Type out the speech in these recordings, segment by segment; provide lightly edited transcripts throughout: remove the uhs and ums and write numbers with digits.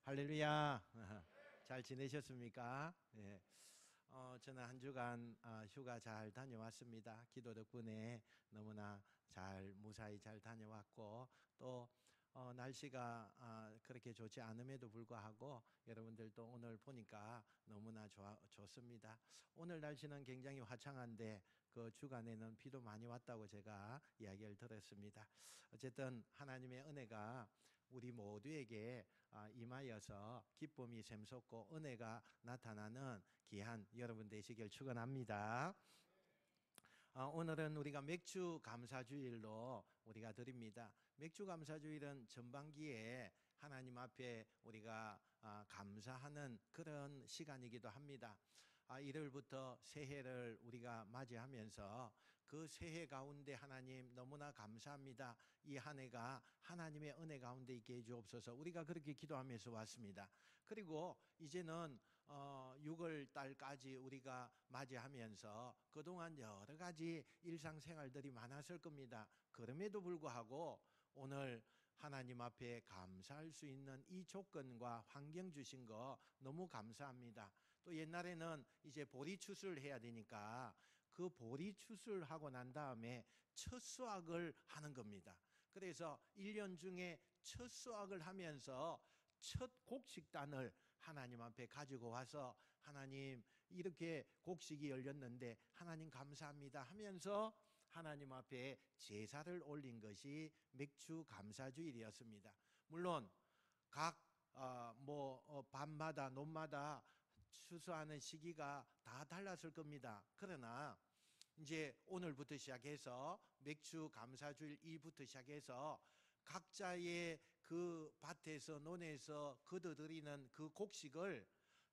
할렐루야. 잘 지내셨습니까? 예. 저는 한 주간 휴가 잘 다녀왔습니다. 기도 덕분에 너무나 무사히 잘 다녀왔고, 또 날씨가 그렇게 좋지 않음에도 불구하고 여러분들도 오늘 보니까 너무나 좋습니다. 오늘 날씨는 굉장히 화창한데 그 주간에는 비도 많이 왔다고 제가 이야기를 들었습니다. 어쨌든 하나님의 은혜가 우리 모두에게 임하여서 기쁨이 샘솟고 은혜가 나타나는 귀한 여러분 되시길 축원합니다. 오늘은 우리가 맥주 감사주일로 우리가 드립니다. 맥주 감사주일은 전반기에 하나님 앞에 우리가 감사하는 그런 시간이기도 합니다. 일요일부터 새해를 우리가 맞이하면서 그 새해 가운데 하나님 너무나 감사합니다. 이 한 해가 하나님의 은혜 가운데 있게 해주옵소서. 우리가 그렇게 기도하면서 왔습니다. 그리고 이제는 6월 달까지 우리가 맞이하면서 그동안 여러 가지 일상생활들이 많았을 겁니다. 그럼에도 불구하고 오늘 하나님 앞에 감사할 수 있는 이 조건과 환경 주신 거 너무 감사합니다. 또 옛날에는 이제 보리추수를 해야 되니까 그 보리추수를 난 다음에 첫 수확을 하는 겁니다. 그래서 1년 중에 첫 수확을 하면서 첫 곡식단을 하나님 앞에 가지고 와서 하나님 이렇게 곡식이 열렸는데 하나님 감사합니다 하면서 하나님 앞에 제사를 올린 것이 맥주 감사주일이었습니다. 물론 각 밤마다 논마다 추수하는 시기가 다 달랐을 겁니다. 그러나 이제 오늘부터 시작해서 맥주 감사주일 2부터 시작해서 각자의 그 밭에서 논에서 거둬들이는 그 곡식을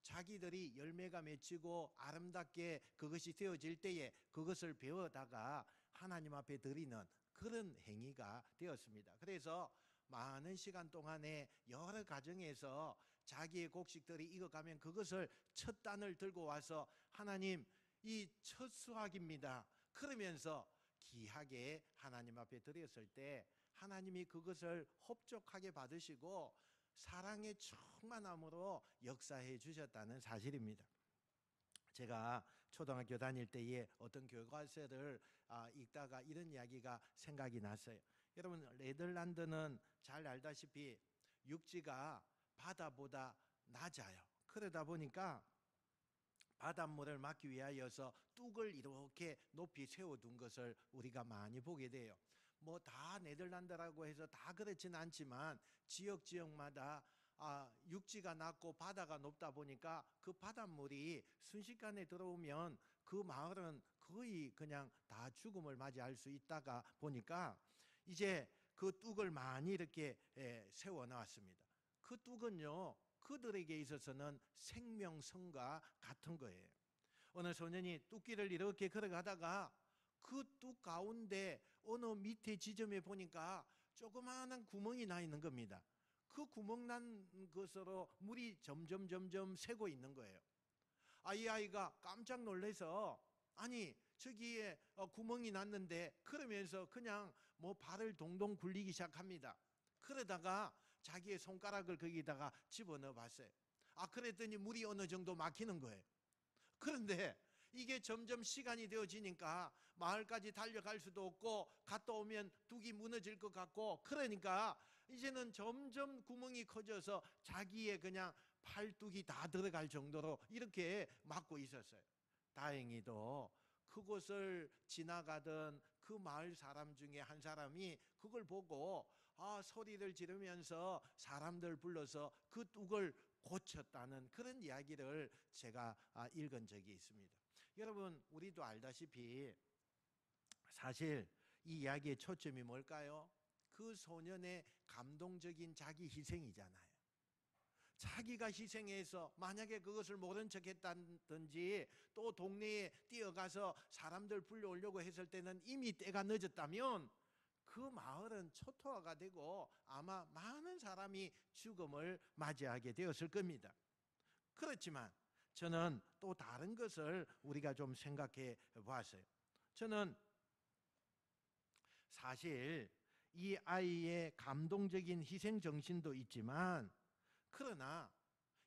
자기들이 열매가 맺히고 아름답게 그것이 되어질 때에 그것을 베어다가 하나님 앞에 드리는 그런 행위가 되었습니다. 그래서 많은 시간 동안에 여러 가정에서 자기의 곡식들이 익어가면 그것을 첫 단을 들고 와서 하나님 이 첫 수확입니다 그러면서 귀하게 하나님 앞에 드렸을 때 하나님이 그것을 흡족하게 받으시고 사랑의 충만함으로 역사해 주셨다는 사실입니다. 제가 초등학교 다닐 때에 어떤 교과서를 읽다가 이런 이야기가 생각이 났어요. 여러분, 네덜란드는 잘 알다시피 육지가 바다보다 낮아요. 그러다 보니까 바닷물을 막기 위하여서 뚝을 이렇게 높이 세워둔 것을 우리가 많이 보게 돼요. 뭐 다 네덜란드라고 해서 다 그렇지는 않지만 지역마다 육지가 낮고 바다가 높다 보니까 그 바닷물이 순식간에 들어오면 그 마을은 거의 그냥 다 죽음을 맞이할 수 있다가 보니까 이제 그 뚝을 많이 이렇게 세워 놨습니다. 그 뚝은요 그들에게 있어서는 생명성과 같은 거예요. 어느 소년이 뚝길을 이렇게 걸어가다가 그 뚝 가운데 어느 밑에 지점에 보니까 조그마한 구멍이 나 있는 겁니다. 그 구멍 난 것으로 물이 점점 새고 있는 거예요. 이 아이가 깜짝 놀라서 아니 저기에 구멍이 났는데 그러면서 그냥 발을 동동 굴리기 시작합니다. 그러다가 자기의 손가락을 거기다가 집어넣어 봤어요. 그랬더니 물이 어느 정도 막히는 거예요. 그런데 이게 점점 시간이 되어지니까 마을까지 달려갈 수도 없고 갔다 오면 뚝이 무너질 것 같고 그러니까 이제는 점점 구멍이 커져서 자기의 그냥 팔뚝이 다 들어갈 정도로 이렇게 막고 있었어요. 다행히도 그곳을 지나가던 그 마을 사람 중에 한 사람이 그걸 보고 소리를 지르면서 사람들 불러서 그 뚝을 고쳤다는 그런 이야기를 제가 읽은 적이 있습니다. 여러분, 우리도 알다시피 사실 이 이야기의 초점이 뭘까요? 그 소년의 감동적인 자기 희생이잖아요. 자기가 희생해서 만약에 그것을 모른 척 했다든지 또 동네에 뛰어가서 사람들 불러오려고 했을 때는 이미 때가 늦었다면 그 마을은 초토화가 되고 아마 많은 사람이 죽음을 맞이하게 되었을 겁니다. 그렇지만 저는 또 다른 것을 우리가 좀 생각해 보았어요. 저는 사실 이 아이의 감동적인 희생 정신도 있지만 그러나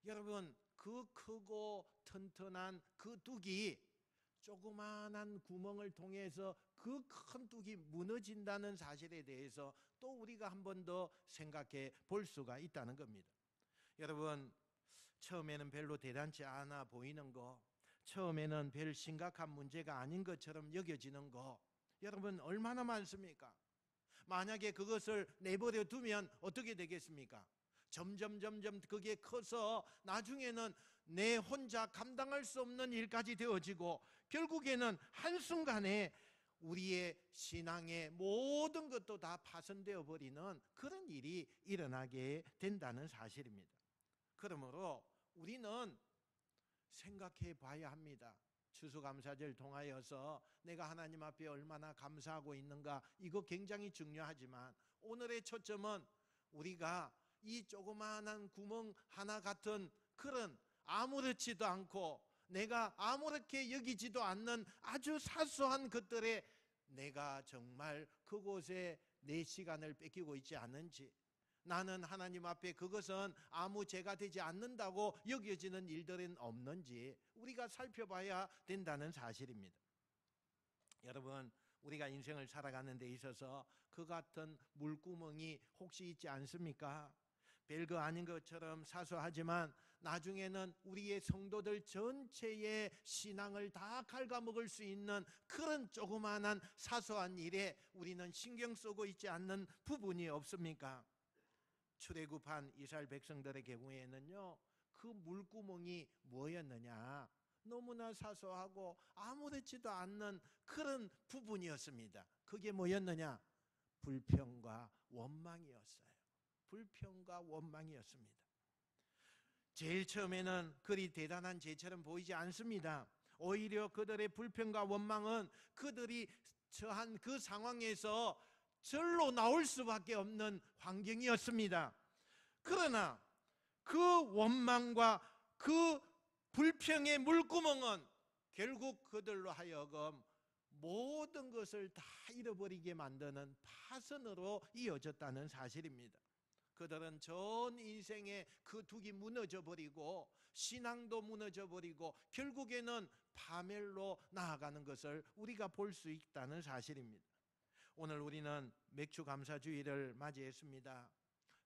여러분, 그 크고 튼튼한 그 뚝이 조그마한 구멍을 통해서 그 큰 뚝이 무너진다는 사실에 대해서 또 우리가 한 번 더 생각해 볼 수가 있다는 겁니다. 여러분, 처음에는 별로 대단치 않아 보이는 거, 처음에는 별 심각한 문제가 아닌 것처럼 여겨지는 거, 여러분 얼마나 많습니까? 만약에 그것을 내버려 두면 어떻게 되겠습니까? 점점 그게 커서 나중에는 내 혼자 감당할 수 없는 일까지 되어지고, 결국에는 한순간에 우리의 신앙의 모든 것도 다 파손되어 버리는 그런 일이 일어나게 된다는 사실입니다. 그러므로 우리는 생각해 봐야 합니다. 추수감사절 통하여서 내가 하나님 앞에 얼마나 감사하고 있는가, 이거 굉장히 중요하지만 오늘의 초점은 우리가 이 조그마한 구멍 하나 같은 그런 아무렇지도 않고 내가 아무렇게 여기지도 않는 아주 사소한 것들에 내가 정말 그곳에 내 시간을 뺏기고 있지 않은지, 나는 하나님 앞에 그것은 아무 죄가 되지 않는다고 여겨지는 일들은 없는지 우리가 살펴봐야 된다는 사실입니다. 여러분, 우리가 인생을 살아가는 데 있어서 그 같은 물구멍이 혹시 있지 않습니까? 별거 아닌 것처럼 사소하지만 나중에는 우리의 성도들 전체의 신앙을 다 갉아먹을 수 있는 그런 조그마한 사소한 일에 우리는 신경 쓰고 있지 않는 부분이 없습니까? 출애굽한 이스라엘 백성들의 경우에는요, 그 물구멍이 뭐였느냐, 너무나 사소하고 아무렇지도 않는 그런 부분이었습니다. 그게 뭐였느냐? 불평과 원망이었어요. 불평과 원망이었습니다. 제일 처음에는 그리 대단한 죄처럼 보이지 않습니다. 오히려 그들의 불평과 원망은 그들이 처한 그 상황에서 절로 나올 수밖에 없는 환경이었습니다. 그러나 그 원망과 그 불평의 물구멍은 결국 그들로 하여금 모든 것을 다 잃어버리게 만드는 파선으로 이어졌다는 사실입니다. 그들은 전 인생의 그 둑이 무너져 버리고 신앙도 무너져 버리고 결국에는 파멸로 나아가는 것을 우리가 볼 수 있다는 사실입니다. 오늘 우리는 맥주감사주의를 맞이했습니다.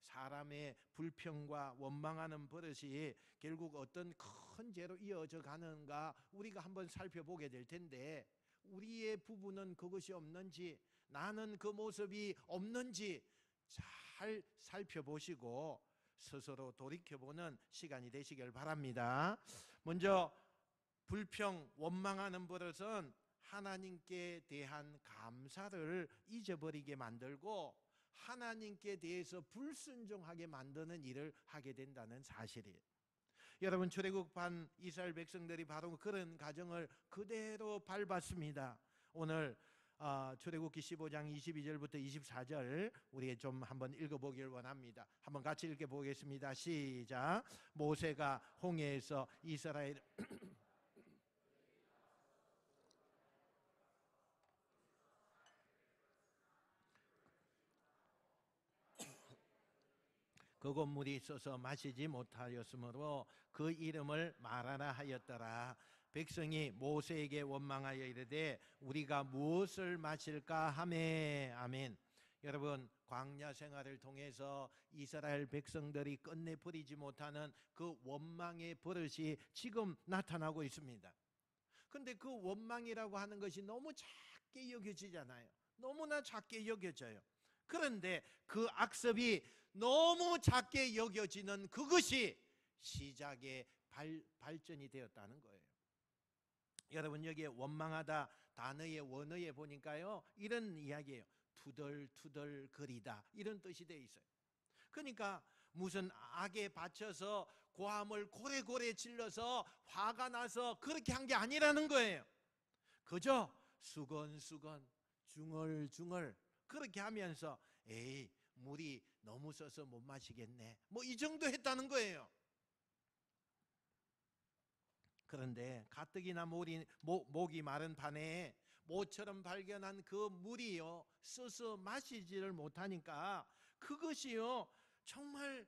사람의 불평과 원망하는 버릇이 결국 어떤 큰 죄로 이어져 가는가 우리가 한번 살펴보게 될 텐데, 우리의 부분은 그것이 없는지, 나는 그 모습이 없는지 잘 살펴보시고 스스로 돌이켜보는 시간이 되시길 바랍니다. 먼저 불평, 원망하는 버릇은 하나님께 대한 감사를 잊어버리게 만들고 하나님께 대해서 불순종하게 만드는 일을 하게 된다는 사실이에요. 여러분, 출애굽한 이스라엘 백성들이 바로 그런 가정을 그대로 밟았습니다. 오늘 출애굽기 15장 22절부터 24절 우리 좀 한번 읽어보길 원합니다. 한번 같이 읽어보겠습니다. 시작. 모세가 홍해에서 이스라엘 그곳 물이 있어서 마시지 못하였으므로 그 이름을 마라나 하였더라. 백성이 모세에게 원망하여 이르되 우리가 무엇을 마실까 하매. 아멘. 여러분, 광야 생활을 통해서 이스라엘 백성들이 끝내 버리지 못하는 그 원망의 버릇이 지금 나타나고 있습니다. 그런데 그 원망이라고 하는 것이 너무 작게 여겨지잖아요. 너무나 작게 여겨져요. 그런데 그 악습이 너무 작게 여겨지는 그것이 시작의 발전이 되었다는 거예요. 여러분, 여기에 원망하다 단어의 원어에 보니까요, 이런 이야기예요. 투덜투덜거리다, 이런 뜻이 되어 있어요. 그러니까 무슨 악에 받쳐서 고함을 고래고래 질러서 화가 나서 그렇게 한 게 아니라는 거예요. 그저 수건수건 중얼중얼 그렇게 하면서 에이, 물이 너무 써서 못 마시겠네, 뭐 이 정도 했다는 거예요. 그런데 가뜩이나 목이 마른 판에 모처럼 발견한 그 물이요, 써서 마시지를 못하니까 그것이요 정말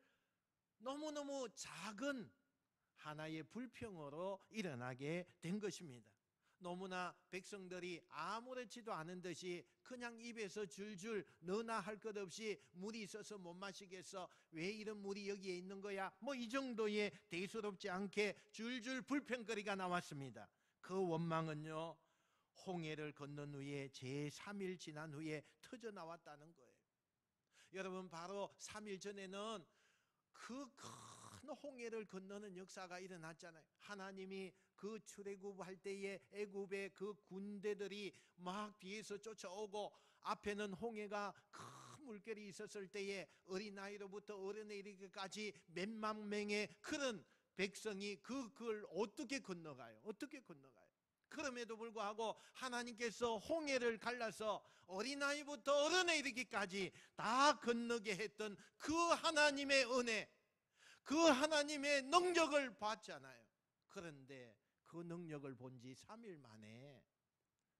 너무너무 작은 하나의 불평으로 일어나게 된 것입니다. 너무나 백성들이 아무렇지도 않은 듯이 그냥 입에서 줄줄 너나 할 것 없이 물이 있어서 못 마시겠어, 왜 이런 물이 여기에 있는 거야, 뭐 이 정도의 대수롭지 않게 줄줄 불평거리가 나왔습니다. 그 원망은요, 홍해를 건넌 후에 제3일 지난 후에 터져 나왔다는 거예요. 여러분, 바로 3일 전에는 그 큰 홍해를 건너는 역사가 일어났잖아요. 하나님이 그 출애굽할 때에 애굽의 그 군대들이 막 뒤에서 쫓아오고 앞에는 홍해가 큰 물결이 있었을 때에 어린아이로부터 어른에 이르기까지 몇만 명의 그런 백성이 그걸 어떻게 건너가요? 어떻게 건너가요? 그럼에도 불구하고 하나님께서 홍해를 갈라서 어린아이부터 어른에 이르기까지 다 건너게 했던 그 하나님의 은혜, 그 하나님의 능력을 봤잖아요. 그런데 그 능력을 본 지 3일 만에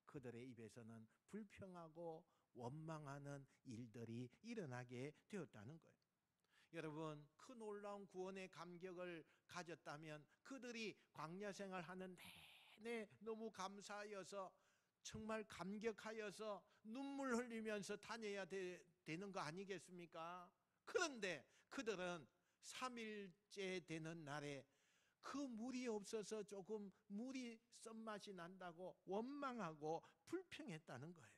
그들의 입에서는 불평하고 원망하는 일들이 일어나게 되었다는 거예요. 여러분, 그 놀라운 구원의 감격을 가졌다면 그들이 광야 생활하는 내내 너무 감사하여서, 정말 감격하여서 눈물 흘리면서 다녀야 되는 거 아니겠습니까? 그런데 그들은 3일째 되는 날에 그 물이 없어서 조금 물이 썬맛이 난다고 원망하고 불평했다는 거예요.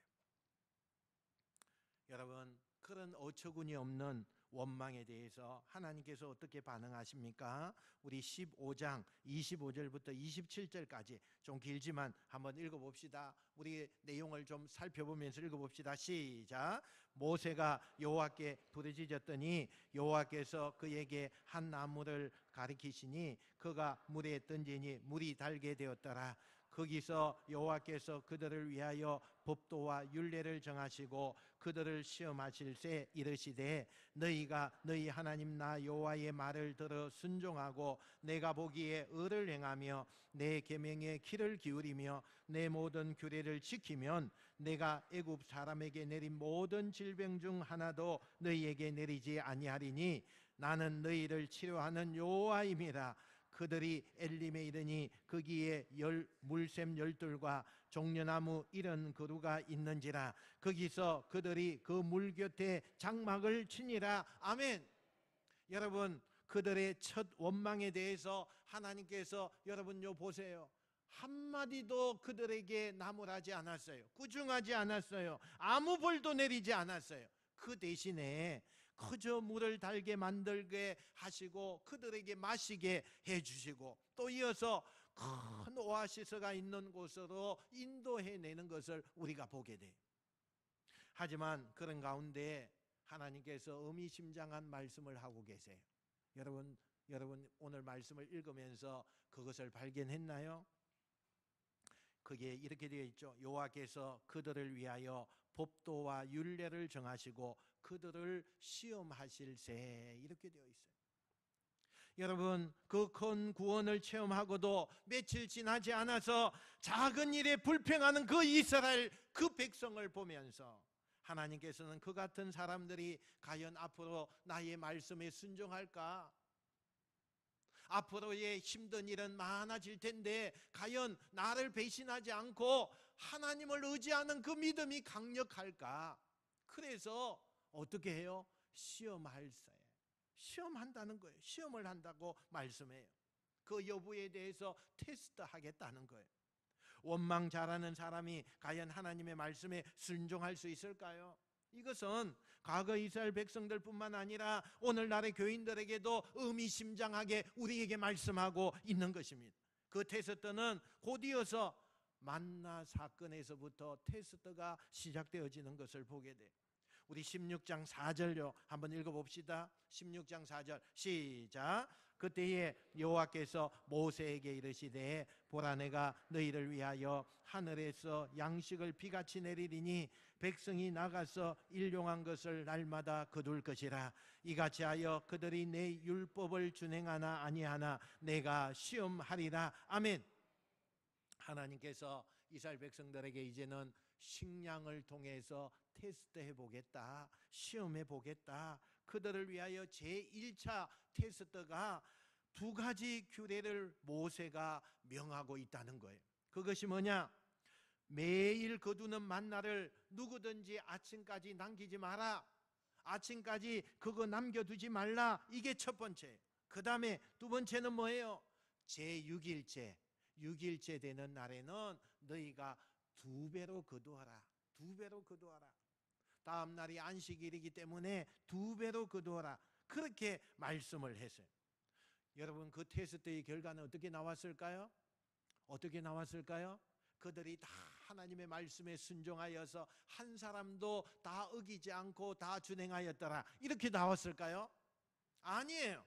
여러분, 그런 어처구니 없는 원망에 대해서 하나님께서 어떻게 반응하십니까? 우리 15장 25절부터 27절까지 좀 길지만 한번 읽어봅시다. 우리 내용을 좀 살펴보면서 읽어봅시다. 시작. 모세가 여호와께 부르짖었더니 여호와께서 그에게 한 나무를 가리키시니 그가 물에 던지니 물이 달게 되었더라. 거기서 여호와께서 그들을 위하여 법도와 율례를 정하시고 그들을 시험하실세 이르시되 너희가 너희 하나님 나 여호와의 말을 들어 순종하고 내가 보기에 의를 행하며 내 계명에 귀를 기울이며 내 모든 규례를 지키면 내가 애굽 사람에게 내린 모든 질병 중 하나도 너희에게 내리지 아니하리니 나는 너희를 치료하는 여호와임이라. 그들이 엘림에 이르니 거기에 물샘 12과 종려나무 70그루가 있는지라. 거기서 그들이 그 물 곁에 장막을 치니라. 아멘. 여러분, 그들의 첫 원망에 대해서 하나님께서, 여러분요 보세요, 한마디도 그들에게 나무라지 않았어요. 꾸중하지 않았어요. 아무 벌도 내리지 않았어요. 그 대신에 그저 물을 달게 만들게 하시고 그들에게 마시게 해주시고 또 이어서 큰 오아시스가 있는 곳으로 인도해내는 것을 우리가 보게 돼요. 하지만 그런 가운데 하나님께서 의미심장한 말씀을 하고 계세요. 여러분 오늘 말씀을 읽으면서 그것을 발견했나요? 그게 이렇게 되어 있죠. 여호와께서 그들을 위하여 법도와 율례를 정하시고 그들을 시험하실세, 이렇게 되어 있어요. 여러분, 그 큰 구원을 체험하고도 며칠 지나지 않아서 작은 일에 불평하는 그 이스라엘 그 백성을 보면서 하나님께서는 그 같은 사람들이 과연 앞으로 나의 말씀에 순종할까? 앞으로의 힘든 일은 많아질 텐데 과연 나를 배신하지 않고 하나님을 의지하는 그 믿음이 강력할까? 그래서 어떻게 해요? 시험한다는 거예요. 시험을 한다고 말씀해요. 그 여부에 대해서 테스트하겠다는 거예요. 원망 잘하는 사람이 과연 하나님의 말씀에 순종할 수 있을까요? 이것은 과거 이스라엘 백성들뿐만 아니라 오늘날의 교인들에게도 의미심장하게 우리에게 말씀하고 있는 것입니다. 그 테스트는 곧이어서 만나 사건에서부터 테스트가 시작되어지는 것을 보게 돼요. 우리 16장 4절요 한번 읽어봅시다. 16장 4절 시작. 그때에 여호와께서 모세에게 이르시되 보라, 내가 너희를 위하여 하늘에서 양식을 비같이 내리리니 백성이 나가서 일용한 것을 날마다 거둘 것이라. 이같이 하여 그들이 내 율법을 준행하나 아니하나 내가 시험하리라. 아멘. 하나님께서 이스라엘 백성들에게 이제는 식량을 통해서 테스트해 보겠다, 시험해 보겠다, 그들을 위하여 제1차 테스트가 두 가지 규례를 모세가 명하고 있다는 거예요. 그것이 뭐냐? 매일 거두는 만나를 누구든지 아침까지 남기지 마라. 아침까지 그거 남겨두지 말라. 이게 첫 번째. 그 다음에 두 번째는 뭐예요? 제6일째 6일째 되는 날에는 너희가 두 배로 거두어라. 두 배로 거두어라. 다음 날이 안식일이기 때문에 두 배로 거두어라. 그렇게 말씀을 했어요. 여러분, 그 테스트의 결과는 어떻게 나왔을까요? 어떻게 나왔을까요? 그들이 다 하나님의 말씀에 순종하여서 한 사람도 다 어기지 않고 다 준행하였더라. 이렇게 나왔을까요? 아니에요.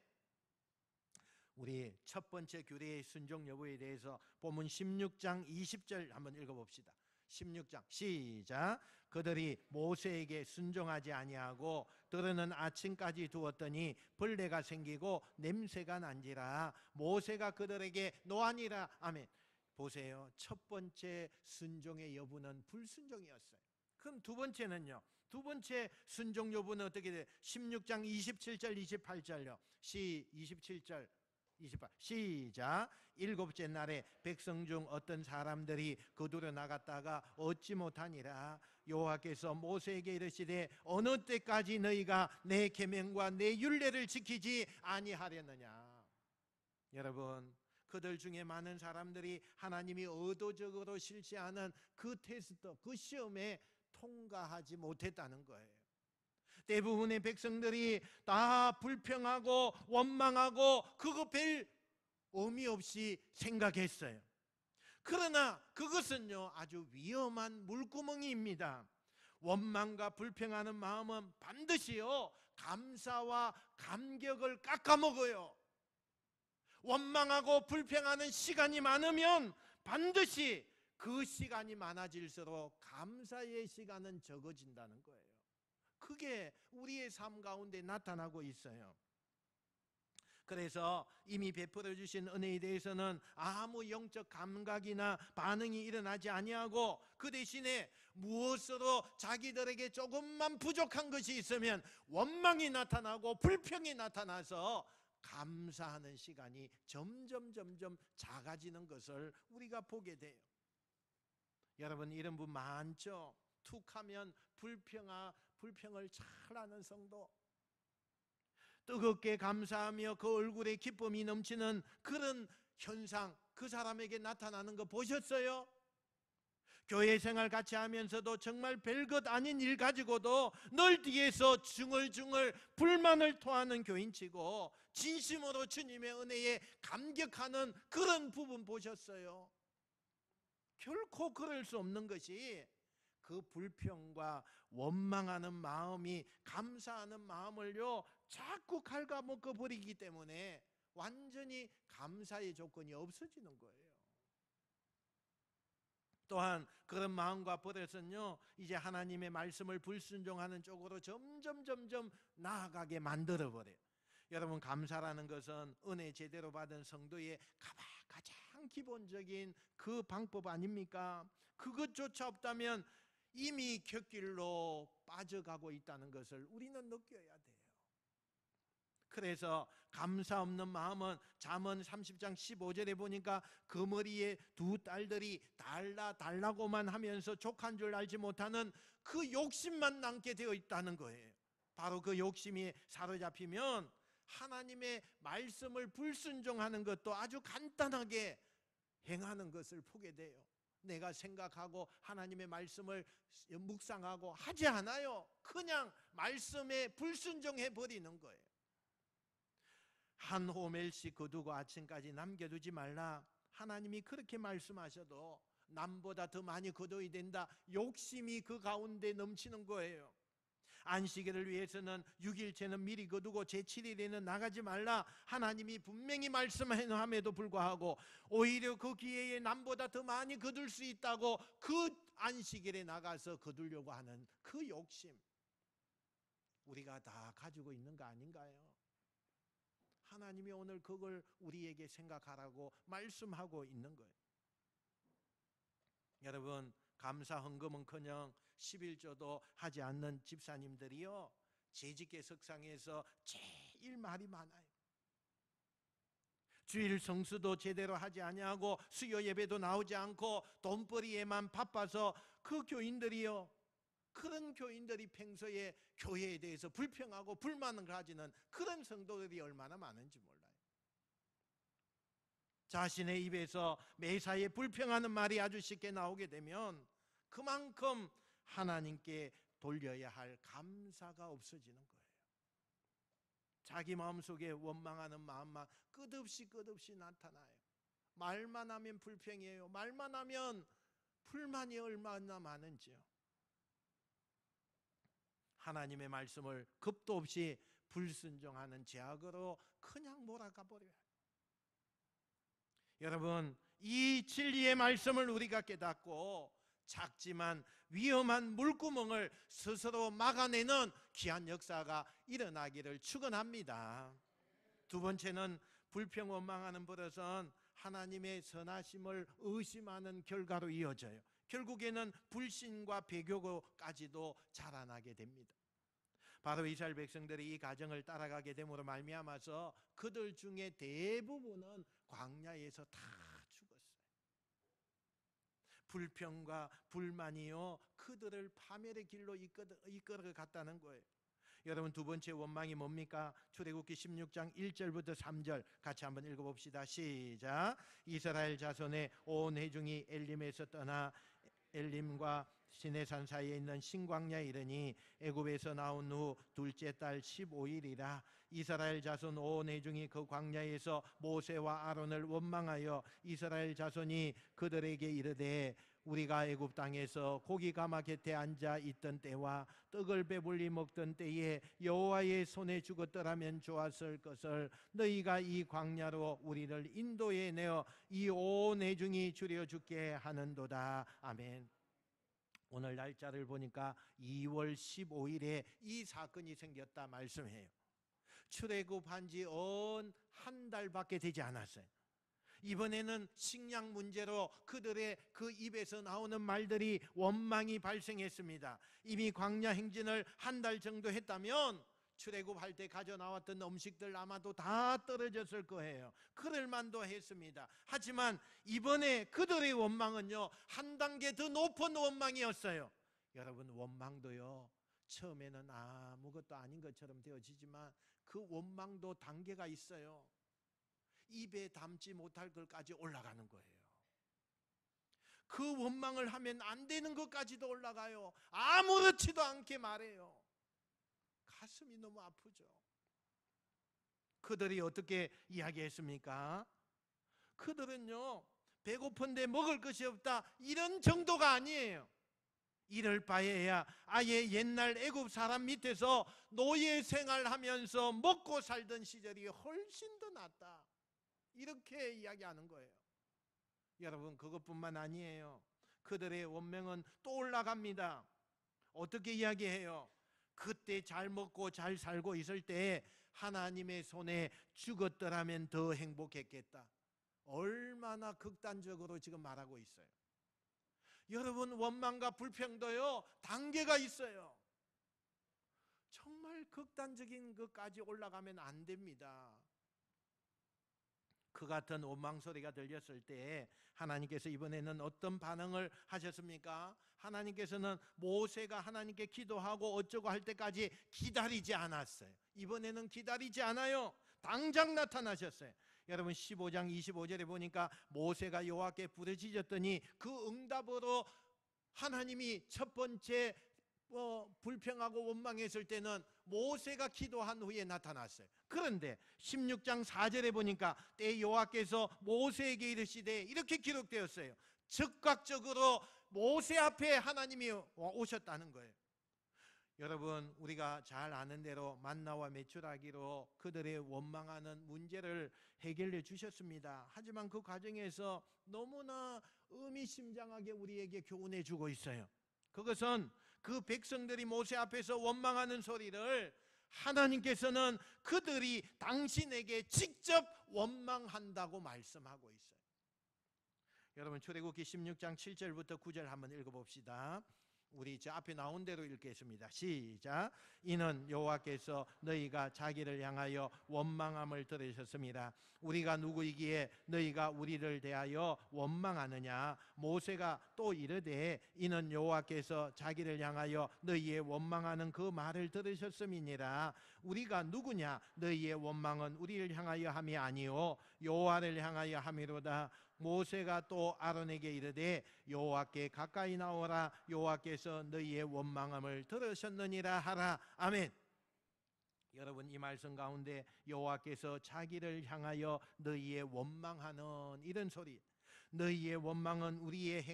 우리 첫 번째 규례의 순종 여부에 대해서 본문 16장 20절 한번 읽어봅시다. 16장 시작. 그들이 모세에게 순종하지 아니하고 들으는 아침까지 두었더니 벌레가 생기고 냄새가 난지라 모세가 그들에게 노하니라. 아멘. 보세요. 첫 번째 순종의 여부는 불순종이었어요. 그럼 두 번째는요? 두 번째 순종 여부는 어떻게 돼요? 16장 27절 28절요. 27절 28 시작. 일곱째 날에 백성 중 어떤 사람들이 거두러 나갔다가 얻지 못하니라. 여호와께서 모세에게 이르시되 어느 때까지 너희가 내 계명과 내 율례를 지키지 아니하려느냐. 여러분, 그들 중에 많은 사람들이 하나님이 의도적으로 실시하는 그 테스트, 그 시험에 통과하지 못했다는 거예요. 대부분의 백성들이 다 불평하고 원망하고 그거 별 의미 없이 생각했어요. 그러나 그것은요, 아주 위험한 물구멍이입니다. 원망과 불평하는 마음은 반드시요 감사와 감격을 깎아먹어요. 원망하고 불평하는 시간이 많으면 반드시 그 시간이 많아질수록 감사의 시간은 적어진다는 거예요. 그게 우리의 삶 가운데 나타나고 있어요. 그래서 이미 베풀어 주신 은혜에 대해서는 아무 영적 감각이나 반응이 일어나지 아니하고 그 대신에 무엇으로 자기들에게 조금만 부족한 것이 있으면 원망이 나타나고 불평이 나타나서 감사하는 시간이 점점 작아지는 것을 우리가 보게 돼요. 여러분, 이런 분 많죠? 툭하면 불평을 잘하는 성도, 뜨겁게 감사하며 그 얼굴에 기쁨이 넘치는 그런 현상, 그 사람에게 나타나는 거 보셨어요? 교회 생활 같이 하면서도 정말 별것 아닌 일 가지고도 늘 뒤에서 중얼중얼 불만을 토하는 교인치고 진심으로 주님의 은혜에 감격하는 그런 부분 보셨어요? 결코 그럴 수 없는 것이 그 불평과 원망하는 마음이 감사하는 마음을요 자꾸 갉아먹어 버리기 때문에 완전히 감사의 조건이 없어지는 거예요. 또한 그런 마음과 버릇은요 이제 하나님의 말씀을 불순종하는 쪽으로 점점 나아가게 만들어 버려요. 여러분, 감사라는 것은 은혜 제대로 받은 성도의 가장 기본적인 그 방법 아닙니까? 그것조차 없다면 이미 곁길로 빠져가고 있다는 것을 우리는 느껴야 돼요. 그래서 감사 없는 마음은 잠언 30장 15절에 보니까 그 머리에 두 딸들이 달라고만 하면서 족한 줄 알지 못하는 그 욕심만 남게 되어 있다는 거예요. 바로 그 욕심이 사로잡히면 하나님의 말씀을 불순종하는 것도 아주 간단하게 행하는 것을 보게 돼요. 내가 생각하고 하나님의 말씀을 묵상하고 하지 않아요. 그냥 말씀에 불순종해 버리는 거예요. 한 호멜씩 거두고 아침까지 남겨두지 말라. 하나님이 그렇게 말씀하셔도 남보다 더 많이 거둬야 된다. 욕심이 그 가운데 넘치는 거예요. 안식일을 위해서는 6일째는 미리 거두고 제7일에는 나가지 말라. 하나님이 분명히 말씀함에도 불구하고 오히려 그 기회에 남보다 더 많이 거둘 수 있다고 그 안식일에 나가서 거두려고 하는 그 욕심, 우리가 다 가지고 있는 거 아닌가요? 하나님이 오늘 그걸 우리에게 생각하라고 말씀하고 있는 거예요. 여러분, 감사 헌금은커녕 11조도 하지 않는 집사님들이요 재직계 석상에서 제일 말이 많아요. 주일 성수도 제대로 하지 아니하고 수요 예배도 나오지 않고 돈벌이에만 바빠서 그 교인들이요, 그런 교인들이 평소에 교회에 대해서 불평하고 불만을 가지는 그런 성도들이 얼마나 많은지 몰라요. 자신의 입에서 매사에 불평하는 말이 아주 쉽게 나오게 되면 그만큼 하나님께 돌려야 할 감사가 없어지는 거예요. 자기 마음속에 원망하는 마음만 끝없이 나타나요. 말만 하면 불평이에요. 말만 하면 불만이 얼마나 많은지요. 하나님의 말씀을 겁도 없이 불순종하는 죄악으로 그냥 몰아가 버려요. 여러분, 이 진리의 말씀을 우리가 깨닫고 작지만 위험한 물구멍을 스스로 막아내는 귀한 역사가 일어나기를 축원합니다. 두 번째는 불평 원망하는 버릇은 하나님의 선하심을 의심하는 결과로 이어져요. 결국에는 불신과 배교까지도 자라나게 됩니다. 바로 이스라엘 백성들이 이 과정을 따라가게 됨으로 말미암아서 그들 중에 대부분은 광야에서 다 죽었어요. 불평과 불만이요, 그들을 파멸의 길로 이끌어 갔다는 거예요. 여러분, 두 번째 원망이 뭡니까? 출애굽기 16장 1절부터 3절 같이 한번 읽어봅시다. 시작. 이스라엘 자손의 온 회중이 엘림에서 떠나 엘림과 시내산 사이에 있는 신광야에 이르니 애굽에서 나온 후 둘째 달 15일이라 이스라엘 자손 온 회중이 그 광야에서 모세와 아론을 원망하여 이스라엘 자손이 그들에게 이르되 우리가 애굽 땅에서 고기 가마 곁에 앉아 있던 때와 떡을 배불리 먹던 때에 여호와의 손에 죽었더라면 좋았을 것을 너희가 이 광야로 우리를 인도해 내어 이 온 회중이 줄여 죽게 하는도다. 아멘. 오늘 날짜를 보니까 2월 15일에 이 사건이 생겼다 말씀해요. 출애굽한 지 한 달밖에 되지 않았어요. 이번에는 식량 문제로 그들의 그 입에서 나오는 말들이 원망이 발생했습니다. 이미 광야 행진을 한 달 정도 했다면 출애굽할 때 가져 나왔던 음식들 아마도 다 떨어졌을 거예요. 그럴 만도 했습니다. 하지만 이번에 그들의 원망은요, 한 단계 더 높은 원망이었어요. 여러분, 원망도요, 처음에는 아무것도 아닌 것처럼 되어지지만 그 원망도 단계가 있어요. 입에 담지 못할 것까지 올라가는 거예요. 그 원망을 하면 안 되는 것까지도 올라가요. 아무렇지도 않게 말해요. 가슴이 너무 아프죠. 그들이 어떻게 이야기했습니까? 그들은요, 배고픈데 먹을 것이 없다 이런 정도가 아니에요. 이럴 바에야 아예 옛날 애굽 사람 밑에서 노예 생활하면서 먹고 살던 시절이 훨씬 더 낫다, 이렇게 이야기하는 거예요. 여러분, 그것뿐만 아니에요. 그들의 원망은 또 올라갑니다. 어떻게 이야기해요? 그때 잘 먹고 잘 살고 있을 때 하나님의 손에 죽었더라면 더 행복했겠다. 얼마나 극단적으로 지금 말하고 있어요. 여러분, 원망과 불평도요, 단계가 있어요. 정말 극단적인 것까지 올라가면 안 됩니다. 그 같은 원망 소리가 들렸을 때 하나님께서 이번에는 어떤 반응을 하셨습니까? 하나님께서는 모세가 하나님께 기도하고 어쩌고 할 때까지 기다리지 않았어요. 이번에는 기다리지 않아요. 당장 나타나셨어요. 여러분, 15장 25절에 보니까 모세가 여호와께 부르짖었더니 그 응답으로 하나님이 첫 번째 불평하고 원망했을 때는 모세가 기도한 후에 나타났어요. 그런데 16장 4절에 보니까 때 여호와께서 모세에게 이르시되 이렇게 기록되었어요. 즉각적으로 모세 앞에 하나님이 오셨다는 거예요. 여러분, 우리가 잘 아는 대로 만나와 메추라기로 그들의 원망하는 문제를 해결해 주셨습니다. 하지만 그 과정에서 너무나 의미심장하게 우리에게 교훈해 주고 있어요. 그것은 그 백성들이 모세 앞에서 원망하는 소리를 하나님께서는 그들이 당신에게 직접 원망한다고 말씀하고 있어요. 여러분, 출애굽기 16장 7절부터 9절 한번 읽어봅시다. 우리 저 앞에 나온 대로 읽겠습니다. 시작. 이는 여호와께서 너희가 자기를 향하여 원망함을 들으셨습니다. 우리가 누구이기에 너희가 우리를 대하여 원망하느냐? 모세가 또 이르되 이는 여호와께서 자기를 향하여 너희의 원망하는 그 말을 들으셨음이니라. 우리가 누구냐? 너희의 원망은 우리를 향하여 함이 아니요 여호와를 향하여 함이로다. 모세가 또 아론에게 이르되 여호와께 가까이 나오라. 여호와께서 너희의 원망함을 들으셨느니라 하라. 아멘. 여러분, 이 말씀 가운데 여호와께서 자기를 향하여 너희의 원망하는 이런 소리, 너희의 원망은 우리의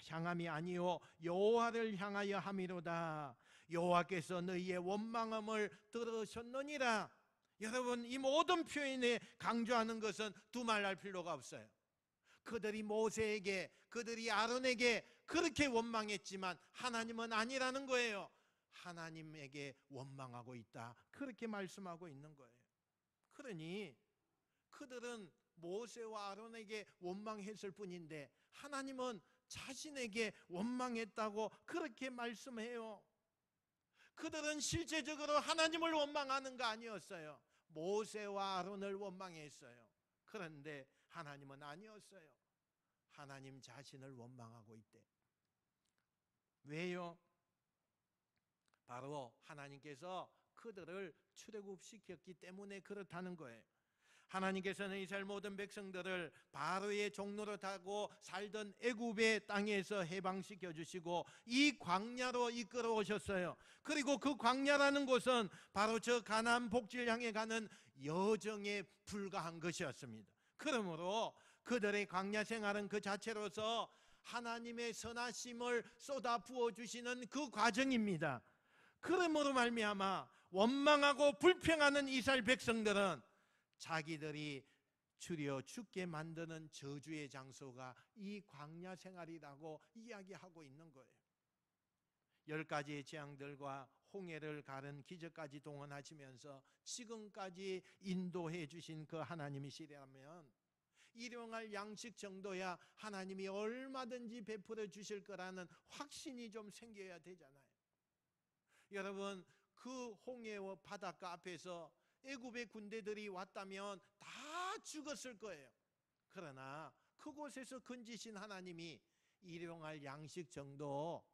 향함이 아니요 여호와를 향하여 함이로다. 여호와께서 너희의 원망함을 들으셨느니라. 여러분, 이 모든 표현에 강조하는 것은 두말할 필요가 없어요. 그들이 모세에게, 그들이 아론에게 그렇게 원망했지만 하나님은 아니라는 거예요. 하나님에게 원망하고 있다, 그렇게 말씀하고 있는 거예요. 그러니 그들은 모세와 아론에게 원망했을 뿐인데 하나님은 자신에게 원망했다고 그렇게 말씀해요. 그들은 실제적으로 하나님을 원망하는 거 아니었어요. 모세와 아론을 원망했어요. 그런데 하나님은 아니었어요. 하나님 자신을 원망하고 있대. 왜요? 바로 하나님께서 그들을 출애굽시켰기 때문에 그렇다는 거예요. 하나님께서는 이스라엘 모든 백성들을 바로의 종로로 타고 살던 애굽의 땅에서 해방시켜 주시고 이 광야로 이끌어 오셨어요. 그리고 그 광야라는 곳은 바로 저 가나안 복지를 향해 가는 여정에 불과한 것이었습니다. 그러므로 그들의 광야 생활은 그 자체로서 하나님의 선하심을 쏟아 부어 주시는 그 과정입니다. 그러므로 말미암아 원망하고 불평하는 이스라엘 백성들은 자기들이 추려 죽게 만드는 저주의 장소가 이 광야 생활이라고 이야기하고 있는 거예요. 10가지의 재앙들과 홍해를 가른 기적까지 동원하시면서 지금까지 인도해 주신 그 하나님이시라면 일용할 양식 정도야 하나님이 얼마든지 베풀어 주실 거라는 확신이 좀 생겨야 되잖아요. 여러분, 그 홍해와 바닷가 앞에서 애굽의 군대들이 왔다면 다 죽었을 거예요. 그러나 그곳에서 건지신 하나님이 일용할 양식 정도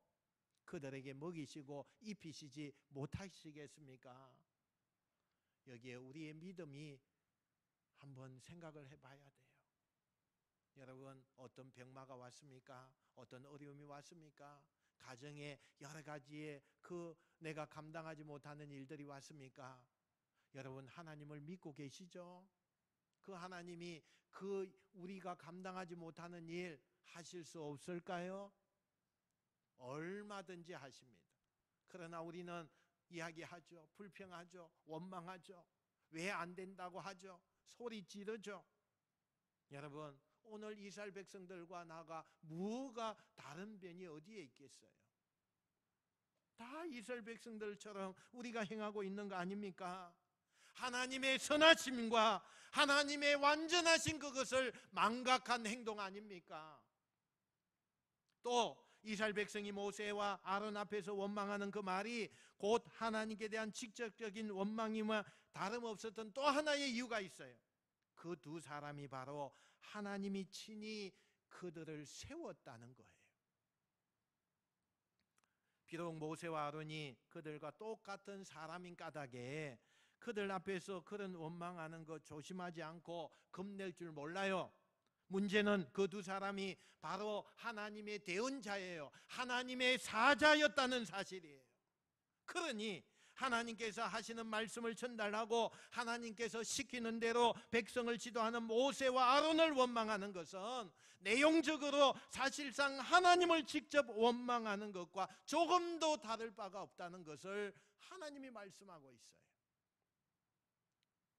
그들에게 먹이시고 입히시지 못하시겠습니까? 여기에 우리의 믿음이 한번 생각을 해봐야 돼요. 여러분, 어떤 병마가 왔습니까? 어떤 어려움이 왔습니까? 가정에 여러 가지의 내가 감당하지 못하는 일들이 왔습니까? 여러분, 하나님을 믿고 계시죠? 그 하나님이 우리가 감당하지 못하는 일 하실 수 없을까요? 얼마든지 하십니다. 그러나 우리는 이야기하죠. 불평하죠. 원망하죠. 왜 안 된다고 하죠. 소리 지르죠. 여러분, 오늘 이스라엘 백성들과 나가 뭐가 다른 변이 어디에 있겠어요? 다 이스라엘 백성들처럼 우리가 행하고 있는 거 아닙니까? 하나님의 선하심과 하나님의 완전하신 그것을 망각한 행동 아닙니까? 또 이스라엘 백성이 모세와 아론 앞에서 원망하는 그 말이 곧 하나님께 대한 직접적인 원망이며 다름없었던 또 하나의 이유가 있어요. 그 두 사람이 바로 하나님이 친히 그들을 세웠다는 거예요. 비록 모세와 아론이 그들과 똑같은 사람인 까닭에 그들 앞에서 그런 원망하는 거 조심하지 않고 겁낼 줄 몰라요. 문제는 그 두 사람이 바로 하나님의 대언자예요. 하나님의 사자였다는 사실이에요. 그러니 하나님께서 하시는 말씀을 전달하고 하나님께서 시키는 대로 백성을 지도하는 모세와 아론을 원망하는 것은 내용적으로 사실상 하나님을 직접 원망하는 것과 조금도 다를 바가 없다는 것을 하나님이 말씀하고 있어요.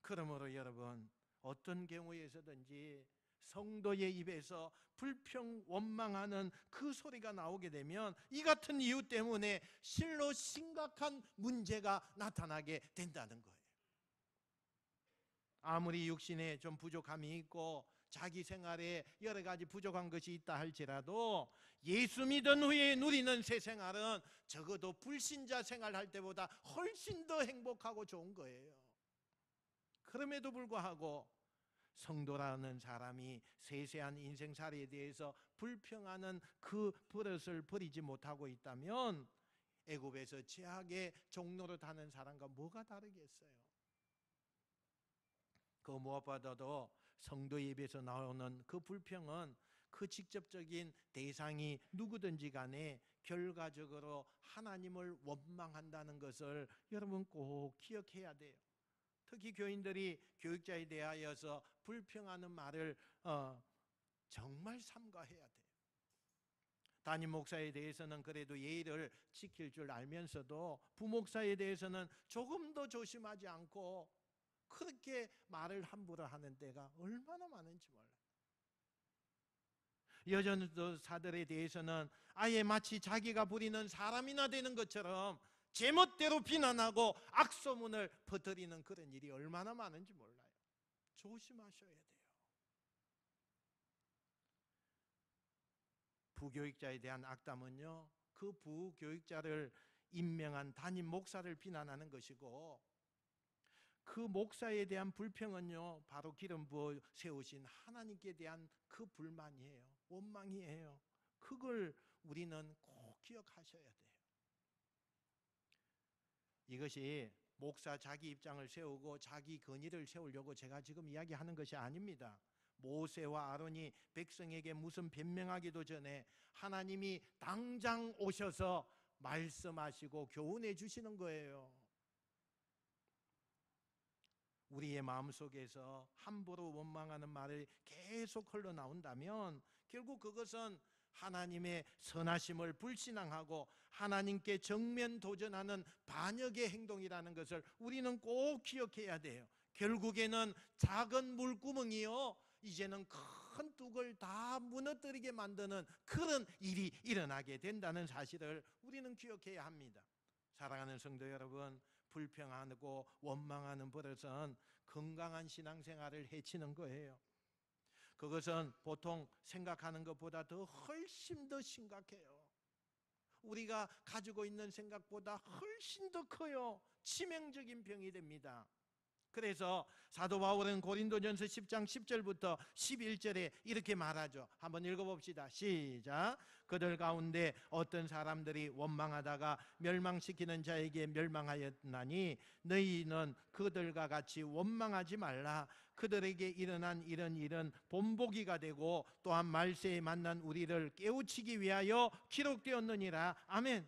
그러므로 여러분, 어떤 경우에서든지 성도의 입에서 불평 원망하는 그 소리가 나오게 되면 이 같은 이유 때문에 실로 심각한 문제가 나타나게 된다는 거예요. 아무리 육신에 좀 부족함이 있고 자기 생활에 여러 가지 부족한 것이 있다 할지라도 예수 믿은 후에 누리는 새 생활은 적어도 불신자 생활할 때보다 훨씬 더 행복하고 좋은 거예요. 그럼에도 불구하고 성도라는 사람이 세세한 인생살이에 대해서 불평하는 그 버릇을 버리지 못하고 있다면 애굽에서 죄악의 종로로 타는 사람과 뭐가 다르겠어요? 그 무엇보다도 성도 예배에서 나오는 그 불평은 그 직접적인 대상이 누구든지 간에 결과적으로 하나님을 원망한다는 것을 여러분 꼭 기억해야 돼요. 특히 교인들이 교육자에 대하여서 불평하는 말을 정말 삼가해야 돼요. 담임 목사에 대해서는 그래도 예의를 지킬 줄 알면서도 부목사에 대해서는 조금 더 조심하지 않고 그렇게 말을 함부로 하는 때가 얼마나 많은지 몰라요. 여전도사들에 대해서는 아예 마치 자기가 부리는 사람이나 되는 것처럼 제멋대로 비난하고 악소문을 퍼뜨리는 그런 일이 얼마나 많은지 몰라요. 조심하셔야 돼요. 부교육자에 대한 악담은요, 그 부교육자를 임명한 담임 목사를 비난하는 것이고, 그 목사에 대한 불평은요, 바로 기름 부어 세우신 하나님께 대한 그 불만이에요. 원망이에요. 그걸 우리는 꼭 기억하셔야 돼요. 이것이 목사 자기 입장을 세우고 자기 건의를 세우려고 제가 지금 이야기하는 것이 아닙니다. 모세와 아론이 백성에게 무슨 변명하기도 전에 하나님이 당장 오셔서 말씀하시고 교훈해 주시는 거예요. 우리의 마음속에서 함부로 원망하는 말이 계속 흘러나온다면 결국 그것은 하나님의 선하심을 불신앙하고 하나님께 정면 도전하는 반역의 행동이라는 것을 우리는 꼭 기억해야 돼요. 결국에는 작은 물구멍이요, 이제는 큰 뚝을 다 무너뜨리게 만드는 그런 일이 일어나게 된다는 사실을 우리는 기억해야 합니다. 사랑하는 성도 여러분, 불평하고 원망하는 버릇은 건강한 신앙생활을 해치는 거예요. 그것은 보통 생각하는 것보다 더 훨씬 더 심각해요. 우리가 가지고 있는 생각보다 훨씬 더 커요. 치명적인 병이 됩니다. 그래서 사도 바울은 고린도전서 10장 10절부터 11절에 이렇게 말하죠. 한번 읽어봅시다. 시작. 그들 가운데 어떤 사람들이 원망하다가 멸망시키는 자에게 멸망하였나니 너희는 그들과 같이 원망하지 말라. 그들에게 일어난 이런 일은 본보기가 되고 또한 말세에 만난 우리를 깨우치기 위하여 기록되었느니라. 아멘.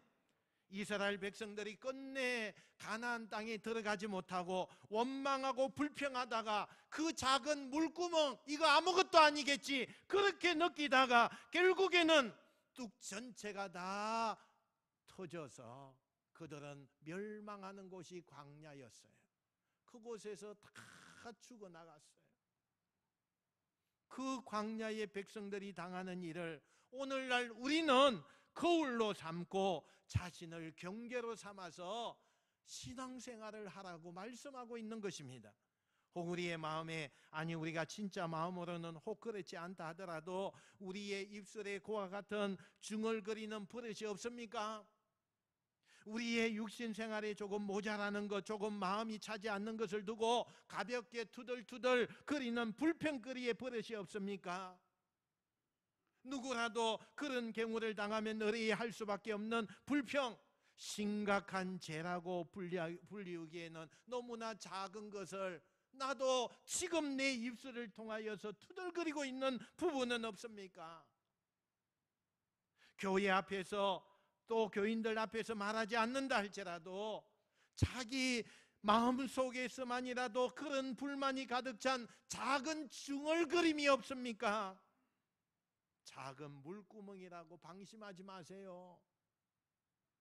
이스라엘 백성들이 끝내 가나안 땅에 들어가지 못하고 원망하고 불평하다가 그 작은 물구멍, 이거 아무것도 아니겠지, 그렇게 느끼다가 결국에는 뚝 전체가 다 터져서 그들은 멸망하는 곳이 광야였어요. 그곳에서 다 죽어나갔어요. 그 광야의 백성들이 당하는 일을 오늘날 우리는 거울로 삼고 자신을 경계로 삼아서 신앙생활을 하라고 말씀하고 있는 것입니다. 혹 우리의 마음에, 아니 우리가 진짜 마음으로는 혹 그렇지 않다 하더라도 우리의 입술에 그와 같은 중얼거리는 버릇이 없습니까? 우리의 육신 생활에 조금 모자라는 것, 조금 마음이 차지 않는 것을 두고 가볍게 투덜투덜 거리는 불평거리의 버릇이 없습니까? 누구라도 그런 경우를 당하면 의뢰할 수밖에 없는 불평, 심각한 죄라고 불리우기에는 너무나 작은 것을 나도 지금 내 입술을 통하여서 투덜거리고 있는 부분은 없습니까? 교회 앞에서 또 교인들 앞에서 말하지 않는다 할지라도 자기 마음속에서만이라도 그런 불만이 가득 찬 작은 중얼거림이 없습니까? 작은 물구멍이라고 방심하지 마세요.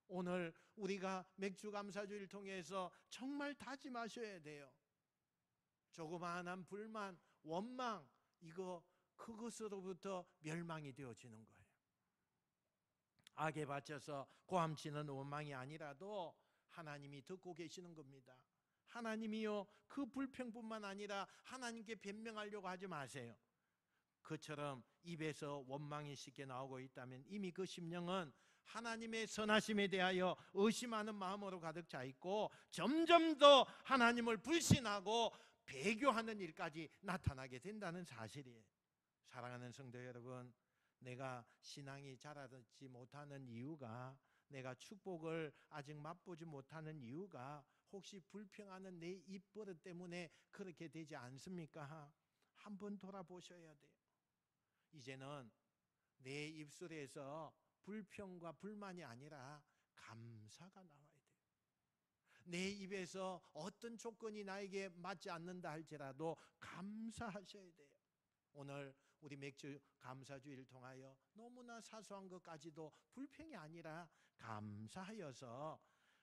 오늘 우리가 맥주감사주의를 통해서 정말 다짐하셔야 돼요. 조그마한 불만, 원망, 이거 그것으로부터 멸망이 되어지는 거예요. 악에 바쳐서 고함치는 원망이 아니라도 하나님이 듣고 계시는 겁니다. 하나님이요, 그 불평뿐만 아니라 하나님께 변명하려고 하지 마세요. 그처럼 입에서 원망이 쉽게 나오고 있다면 이미 그 심령은 하나님의 선하심에 대하여 의심하는 마음으로 가득 차 있고 점점 더 하나님을 불신하고 배교하는 일까지 나타나게 된다는 사실이에요. 사랑하는 성도 여러분, 내가 신앙이 자라지 못하는 이유가, 내가 축복을 아직 맛보지 못하는 이유가 혹시 불평하는 내 입버릇 때문에 그렇게 되지 않습니까? 한번 돌아보셔야 돼요. 이제는 내 입술에서 불평과 불만이 아니라 감사가 나와야 돼요. 내 입에서 어떤 조건이 나에게 맞지 않는다 할지라도 감사하셔야 돼요. 오늘 우리 맥주 감사주의를 통하여 너무나 사소한 것까지도 불평이 아니라 감사하여서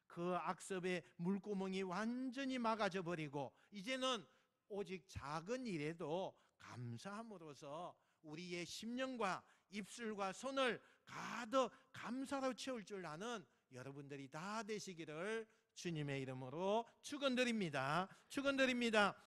그 악습의 물구멍이 완전히 막아져 버리고 이제는 오직 작은 일에도 감사함으로써 우리의 심령과 입술과 손을 가득 감사로 채울 줄 아는 여러분들이 다 되시기를 주님의 이름으로 축원드립니다. 축원드립니다.